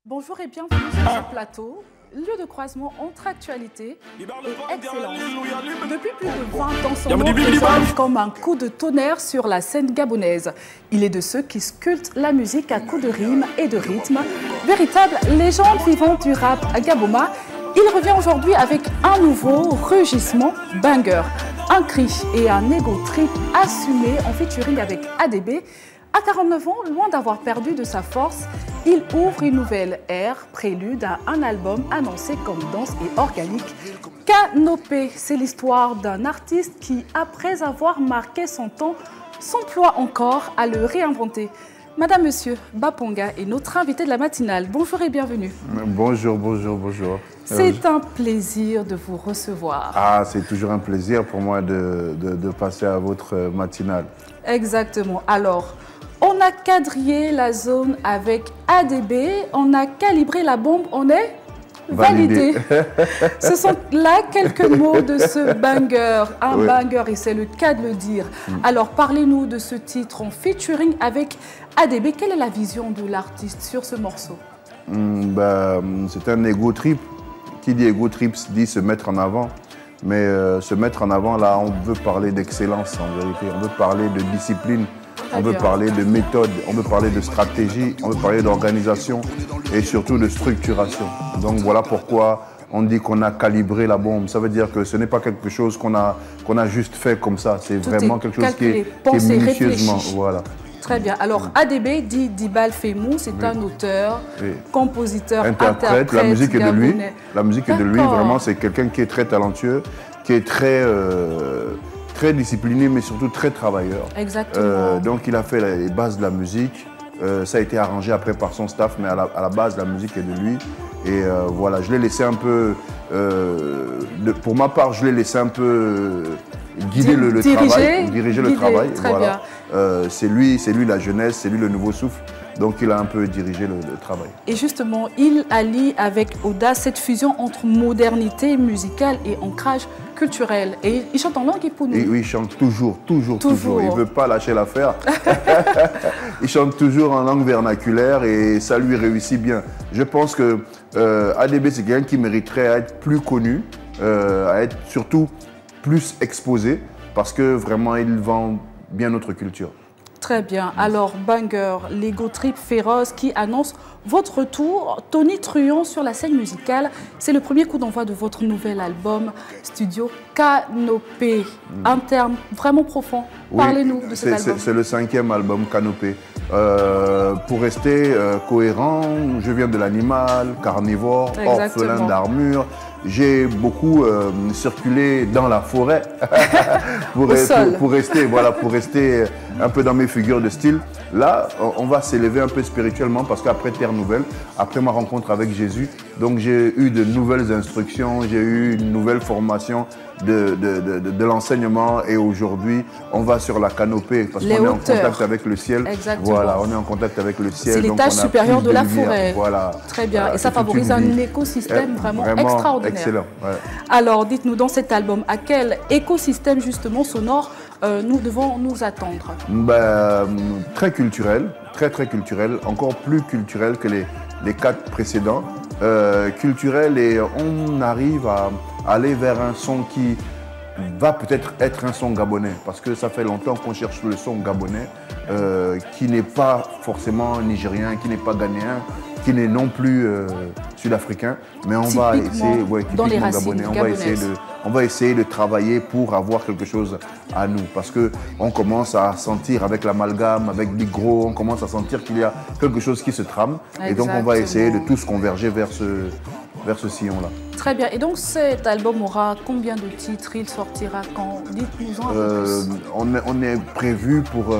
Bonjour et bienvenue sur ce plateau, lieu de croisement entre actualité et excellence. Depuis plus de 20 ans, son nom résonne comme un coup de tonnerre sur la scène gabonaise. Il est de ceux qui sculptent la musique à coups de rimes et de rythme. Véritable légende vivante du rap à Gaboma, il revient aujourd'hui avec un nouveau rugissement banger. Un cri et un ego trip assumé en featuring avec ADB. À 49 ans, loin d'avoir perdu de sa force, il ouvre une nouvelle ère, prélude à un album annoncé comme dense et organique. Canopé, c'est l'histoire d'un artiste qui, après avoir marqué son temps, s'emploie encore à le réinventer. Madame, Monsieur, Baponga est notre invité de la matinale. Bonjour et bienvenue. Bonjour, bonjour, bonjour. C'est un plaisir de vous recevoir. Ah, c'est toujours un plaisir pour moi de passer à votre matinale. Exactement. Alors, on a quadrillé la zone avec ADB, on a calibré la bombe, on est validé. Ce sont là quelques mots de ce banger, un banger et c'est le cas de le dire. Alors parlez-nous de ce titre en featuring avec ADB. Quelle est la vision de l'artiste sur ce morceau? C'est un ego trip. Qui dit ego trip dit se mettre en avant. Mais se mettre en avant, là, on veut parler d'excellence en vérité. On veut parler de discipline. On veut parler de méthode, on veut parler de stratégie, on veut parler d'organisation et surtout de structuration. Donc voilà pourquoi on dit qu'on a calibré la bombe. Ça veut dire que ce n'est pas quelque chose qu'on a juste fait comme ça. C'est vraiment quelque chose qui est minutieusement. Voilà. Très bien. Alors ADB dit Dibal Femou, c'est un auteur, compositeur, interprète. La musique est de lui. La musique est de lui. Vraiment, c'est quelqu'un qui est très talentueux, qui est très discipliné, mais surtout très travailleur. Exactement. Donc, il a fait les bases de la musique. Ça a été arrangé après par son staff, mais à la base, la musique est de lui. Et voilà, je l'ai laissé un peu... pour ma part, je l'ai laissé un peu guider le travail, diriger le travail. Voilà. C'est lui la jeunesse, c'est lui le nouveau souffle. Donc, il a un peu dirigé le travail. Et justement, il allie avec audace cette fusion entre modernité musicale et ancrage culturel. Et il chante en langue ipounou. Oui, il chante toujours. Il ne veut pas lâcher l'affaire. Il chante toujours en langue vernaculaire et ça lui réussit bien. Je pense que ADB, c'est quelqu'un qui mériterait à être plus connu, à être surtout plus exposé, parce que vraiment, il vend bien notre culture. Très bien. Alors, banger, l'ego trip féroce qui annonce votre retour. Tony Truant sur la scène musicale. C'est le premier coup d'envoi de votre nouvel album studio Canopé. Un terme vraiment profond. Parlez-nous de cet album. C'est le 5e album Canopé. Pour rester cohérent, je viens de l'animal, carnivore, orphelin d'armure. J'ai beaucoup circulé dans la forêt pour rester un peu dans mes figures de style. Là, on va s'élever un peu spirituellement parce qu'après Terre Nouvelle, après ma rencontre avec Jésus, donc j'ai eu de nouvelles instructions, j'ai eu une nouvelle formation de l'enseignement et aujourd'hui, on va sur la canopée parce qu'on est en contact avec le ciel. Exactement. Voilà, on est en contact avec le ciel. C'est l'étage supérieur de la forêt. Voilà. Très bien. Et ça favorise un écosystème vraiment extraordinaire. Excellent. Ouais. Alors, dites-nous, dans cet album, à quel écosystème justement sonore nous devons nous attendre? Très culturel, très culturel, encore plus culturel que les 4 précédents. Culturel et on arrive à aller vers un son qui va peut-être être un son gabonais parce que ça fait longtemps qu'on cherche le son gabonais qui n'est pas forcément nigérien, qui n'est pas ghanéen, qui n'est non plus sud-africain, mais on va essayer, dans les racines on va essayer de travailler pour avoir quelque chose à nous, parce que on commence à sentir avec l'amalgame, avec Big Gros, on commence à sentir qu'il y a quelque chose qui se trame, et donc on va essayer de tous converger vers ce sillon-là. Très bien. Et donc cet album aura combien de titres? Il sortira quand? Dites-nous-en un peu plus. On est prévu pour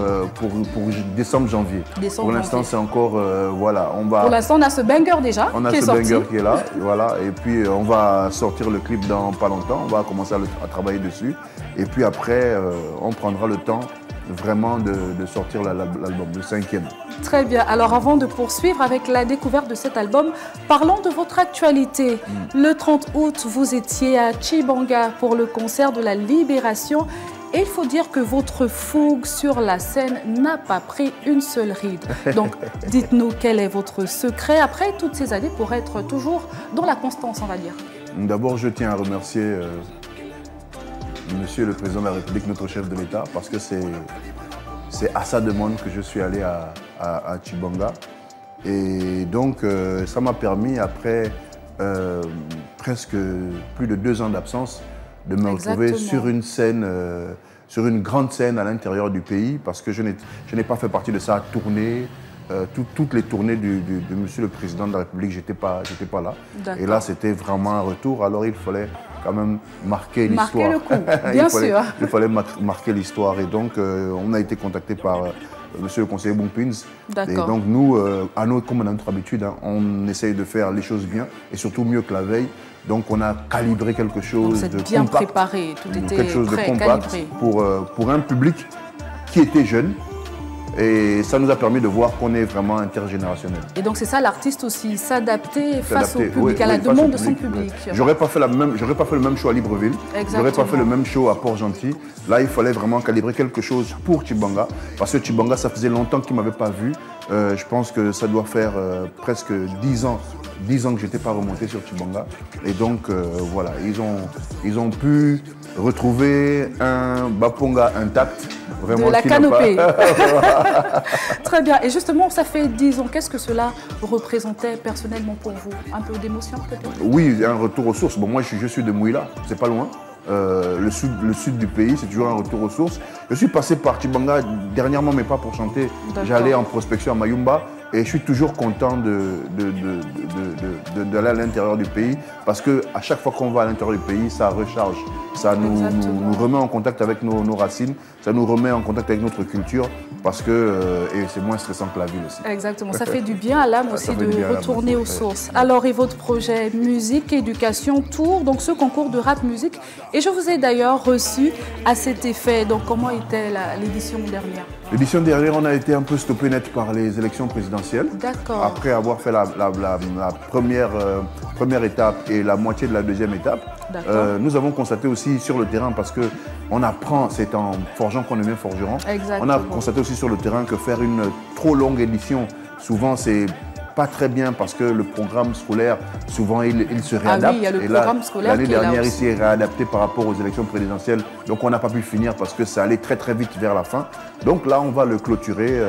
décembre-janvier. Pour l'instant, c'est encore... voilà, on va... Pour l'instant, on a ce banger déjà qui est sorti. On a ce banger qui est là, voilà. Et puis, on va sortir le clip dans pas longtemps. On va commencer à travailler dessus. Et puis après, on prendra le temps vraiment de sortir l'album, le 5e. Très bien. Alors avant de poursuivre avec la découverte de cet album, parlons de votre actualité. Le 30 août, vous étiez à Tchibanga pour le concert de la Libération Et il faut dire que votre fougue sur la scène n'a pas pris une seule ride. Donc, dites-nous quel est votre secret après toutes ces années pour être toujours dans la constance, on va dire. D'abord, je tiens à remercier Monsieur le Président de la République, notre chef de l'État, parce que c'est à sa demande que je suis allé à Tchibanga. Et donc, ça m'a permis, après presque plus de 2 ans d'absence, de me retrouver sur une scène, sur une grande scène à l'intérieur du pays, parce que je n'ai pas fait partie de sa tournée. Toutes les tournées de Monsieur le Président de la République, j'étais pas là. Et là, c'était vraiment un retour. Alors, il fallait quand même marquer l'histoire. Marquer le coup, bien sûr. Il fallait marquer l'histoire. Et donc, on a été contacté par Monsieur le conseiller Bompins. Et donc, nous, comme on a notre habitude, hein, on essaye de faire les choses bien et surtout mieux que la veille. Donc, on a calibré quelque chose de bien compact, préparé, tout était quelque chose prêt, de compact calibré. Pour un public qui était jeune. Et ça nous a permis de voir qu'on est vraiment intergénérationnel. Et donc c'est ça l'artiste aussi, s'adapter face au public, à la demande de son public. J'aurais pas fait le même show à Libreville, j'aurais pas fait le même show à Port-Gentil. Là, il fallait vraiment calibrer quelque chose pour Tchibanga, parce que Tchibanga, ça faisait longtemps qu'il ne m'avait pas vu. Je pense que ça doit faire presque 10 ans que je n'étais pas remonté sur Tchibanga. Et donc, voilà, ils ont pu retrouver un Baponga intact. Vraiment, de la canopée. Très bien. Et justement, ça fait 10 ans. Qu'est-ce que cela représentait personnellement pour vous? Un peu d'émotion peut-être? Oui, un retour aux sources. Bon, moi, je suis de Mouila, c'est pas loin. Le sud du pays, c'est toujours un retour aux sources. Je suis passé par Tchibanga dernièrement, mais pas pour chanter. J'allais en prospection à Mayumba et je suis toujours content d'aller à l'intérieur du pays parce qu'à chaque fois qu'on va à l'intérieur du pays, ça recharge. Ça nous remet en contact avec nos racines, ça nous remet en contact avec notre culture parce que c'est moins stressant que la ville aussi. Exactement, ça fait du bien à l'âme aussi de retourner aux sources. Alors, et votre projet Musique, Éducation, Tour, donc ce concours de rap musique. Et je vous ai d'ailleurs reçu à cet effet. Donc, comment était l'édition dernière? L'édition dernière, on a été un peu stoppé net par les élections présidentielles. D'accord. Après avoir fait la première étape et la moitié de la deuxième étape, nous avons constaté aussi sur le terrain, parce qu'on apprend, c'est en forgeant qu'on devient forgeron. Exactement. On a constaté aussi sur le terrain que faire une trop longue édition, souvent c'est pas très bien parce que le programme scolaire, souvent, il se réadapte. Ah oui, il y a le programme scolaire l'année dernière, il aussi. s'est réadapté par rapport aux élections présidentielles. Donc, on n'a pas pu finir parce que ça allait très, très vite vers la fin. Donc là, on va le clôturer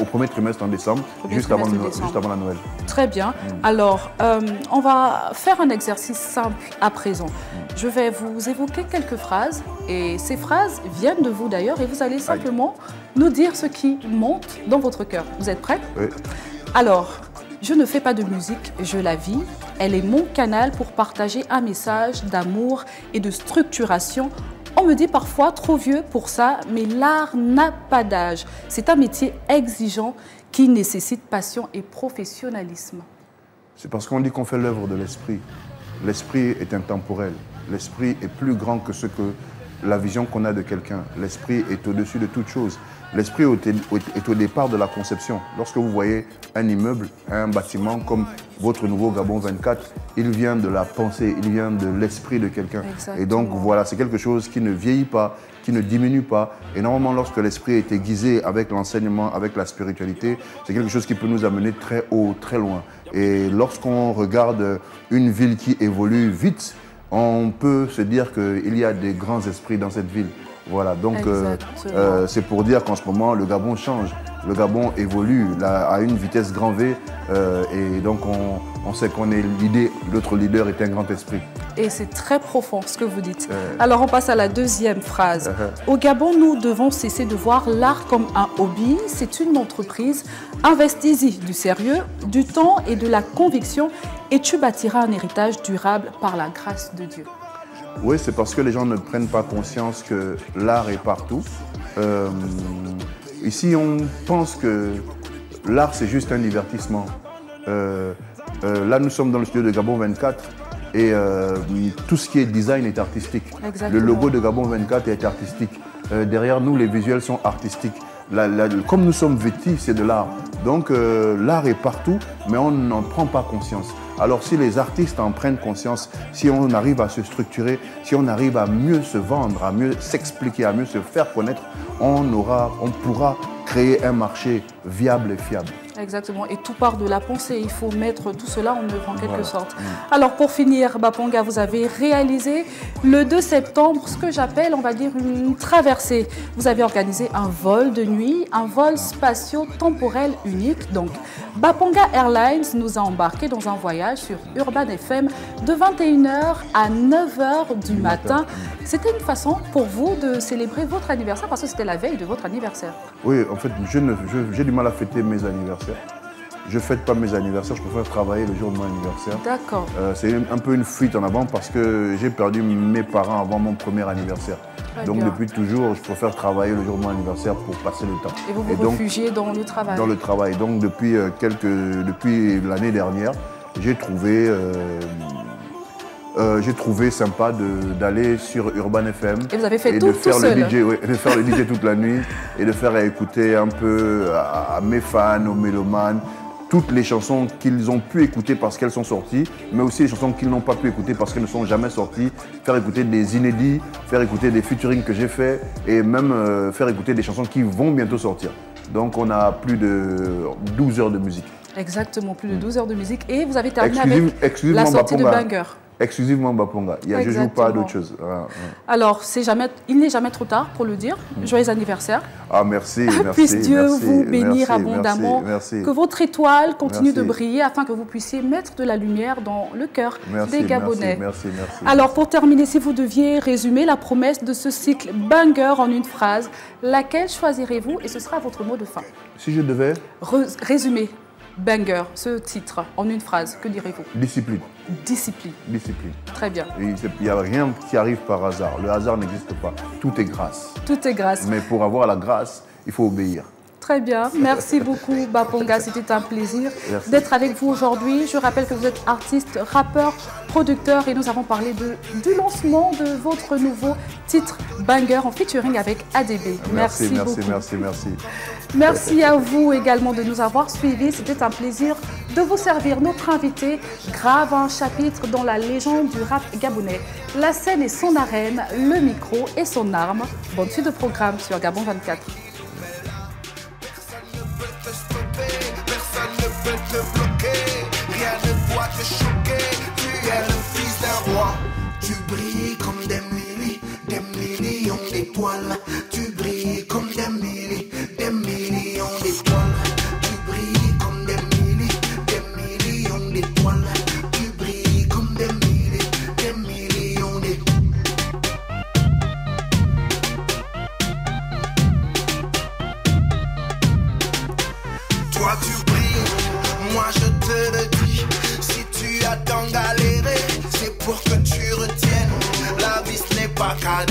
au premier trimestre en décembre, juste avant la Noël. Très bien. Alors, on va faire un exercice simple à présent. Je vais vous évoquer quelques phrases et ces phrases viennent de vous d'ailleurs et vous allez simplement nous dire ce qui monte dans votre cœur. Vous êtes prêts? Oui. Alors, je ne fais pas de musique, je la vis. Elle est mon canal pour partager un message d'amour et de structuration. On me dit parfois trop vieux pour ça, mais l'art n'a pas d'âge. C'est un métier exigeant qui nécessite passion et professionnalisme. C'est parce qu'on dit qu'on fait l'œuvre de l'esprit. L'esprit est intemporel. L'esprit est plus grand que la vision qu'on a de quelqu'un. L'esprit est au-dessus de toute chose. L'esprit est au départ de la conception. Lorsque vous voyez un immeuble, un bâtiment comme votre nouveau Gabon 24, il vient de la pensée, il vient de l'esprit de quelqu'un. Et donc voilà, c'est quelque chose qui ne vieillit pas, qui ne diminue pas. Et normalement, lorsque l'esprit est aiguisé avec l'enseignement, avec la spiritualité, c'est quelque chose qui peut nous amener très haut, très loin. Et lorsqu'on regarde une ville qui évolue vite, on peut se dire qu'il y a des grands esprits dans cette ville. Voilà, donc c'est pour dire qu'en ce moment, le Gabon change. Le Gabon évolue à une vitesse grand V et donc on sait qu'on est l'autre leader est un grand esprit. Et c'est très profond ce que vous dites. Alors on passe à la deuxième phrase. Au Gabon, nous devons cesser de voir l'art comme un hobby. C'est une entreprise. Investis-y du sérieux, du temps et de la conviction et tu bâtiras un héritage durable par la grâce de Dieu. Oui, c'est parce que les gens ne prennent pas conscience que l'art est partout. Ici, on pense que l'art, c'est juste un divertissement. Là, nous sommes dans le studio de Gabon 24 et tout ce qui est design est artistique. Exactement. Le logo de Gabon 24 est artistique. Derrière nous, les visuels sont artistiques. Comme nous sommes vêtis, c'est de l'art. Donc l'art est partout, mais on n'en prend pas conscience. Alors si les artistes en prennent conscience, si on arrive à se structurer, si on arrive à mieux se vendre, à mieux s'expliquer, à mieux se faire connaître, on pourra créer un marché viable et fiable. Exactement, et tout part de la pensée, il faut mettre tout cela en œuvre en quelque sorte. Alors pour finir, Baponga, vous avez réalisé le 2 septembre ce que j'appelle, on va dire, une traversée. Vous avez organisé un vol de nuit, un vol spatio-temporel unique. Donc Baponga Airlines nous a embarqués dans un voyage sur Urban FM de 21h à 9h du matin. C'était une façon pour vous de célébrer votre anniversaire parce que c'était la veille de votre anniversaire. Oui, en fait, j'ai du mal à fêter mes anniversaires. Je ne fête pas mes anniversaires, je préfère travailler le jour de mon anniversaire. D'accord. C'est un peu une fuite en avant parce que j'ai perdu mes parents avant mon premier anniversaire. Donc depuis toujours, je préfère travailler le jour de mon anniversaire pour passer le temps. Et vous vous réfugiez dans le travail? Dans le travail. Donc depuis l'année dernière, j'ai trouvé sympa d'aller sur Urban FM. Et vous avez fait tout seul. De faire le DJ toute la nuit et de faire écouter un peu à mes fans, aux mélomanes, toutes les chansons qu'ils ont pu écouter parce qu'elles sont sorties, mais aussi les chansons qu'ils n'ont pas pu écouter parce qu'elles ne sont jamais sorties, faire écouter des inédits, faire écouter des featuring que j'ai fait et même faire écouter des chansons qui vont bientôt sortir. Donc on a plus de 12 heures de musique. Exactement, plus de 12 heures de musique et vous avez terminé avec la sortie de Banger. Exclusivement Baponga. Je ne joue pas d'autre chose. Alors, il n'est jamais trop tard pour le dire. Joyeux anniversaire. Ah, merci. Puisse Dieu vous bénir abondamment. Que votre étoile continue de briller afin que vous puissiez mettre de la lumière dans le cœur des Gabonais. Merci. Alors, pour terminer, si vous deviez résumer la promesse de ce cycle Banger en une phrase, laquelle choisirez-vous et ce sera votre mot de fin? Si je devais résumer Banger, ce titre, en une phrase, que direz-vous? Discipline. Discipline. Très bien. Il n'y a rien qui arrive par hasard. Le hasard n'existe pas. Tout est grâce. Tout est grâce. Mais pour avoir la grâce, il faut obéir. Très bien. Merci beaucoup, Baponga. C'était un plaisir d'être avec vous aujourd'hui. Je rappelle que vous êtes artiste, rappeur, producteur et nous avons parlé du lancement de votre nouveau titre Banger en featuring avec ADB. Merci beaucoup. Merci à vous également de nous avoir suivis. C'était un plaisir de vous servir. Notre invité grave un chapitre dans la légende du rap gabonais. La scène est son arène, le micro est son arme. Bonne suite de programme sur Gabon 24. Personne ne peut te bloquer, rien ne doit te choquer. Tu es le fils d'un roi. Tu brilles comme des millions d'étoiles. Tu brilles comme des millions d'étoiles. Tu brilles comme des millions d'étoiles. Tu brilles comme des millions d'étoiles. Toi tu brilles, moi je te le dis. Si tu as tant galéré, c'est pour que tu retiennes. La vie ce n'est pas qu'à